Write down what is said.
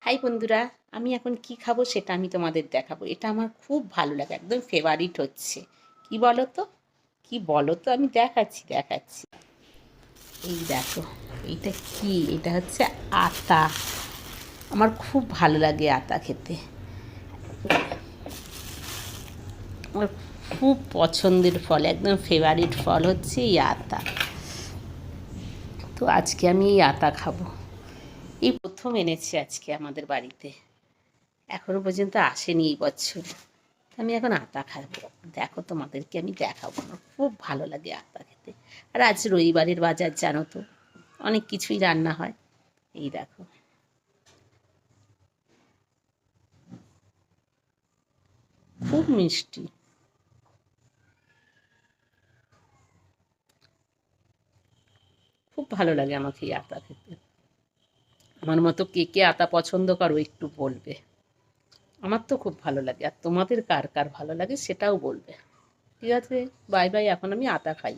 High বন্ধুরা, আমি এখন কি খাবো সেটা আমি তোমাদের দেখাবো। এটা আমার খুব ভালো লাগে, একদম ফেভারিট হচ্ছে। কি বলো তো, কি বলো তো, আমি দেখাচ্ছি। এই দেখো, এইটা কি? এটা হচ্ছে আতা। আমার খুব ভালো লাগে আতা খেতে। আমার খুব পছন্দের ফল, একদম ফেভারিট ফল হচ্ছে এই আতা। তো আজকে আমি এই আতা খাবো। এই প্রথম এনেছে আজকে আমাদের বাড়িতে, এখনো পর্যন্ত আসেনি এই বছর। আমি এখন আতা খাবো। দেখো, তোমাদেরকে আমি দেখাবো, আমার খুব ভালো লাগে আতা খেতে। আর আজ রবিবারের বাজার, জানো তো, অনেক কিছুই রান্না হয়। এই দেখো, খুব মিষ্টি, খুব ভালো লাগে আমাকে এই আতা খেতে। আমার মতো কে কে আতা পছন্দ করো একটু বলবে। আমার তো খুব ভালো লাগে, আর তোমাদের কার কার ভালো লাগে সেটাও বলবে। ঠিক আছে, বাই বাই, এখন আমি আতা খাই।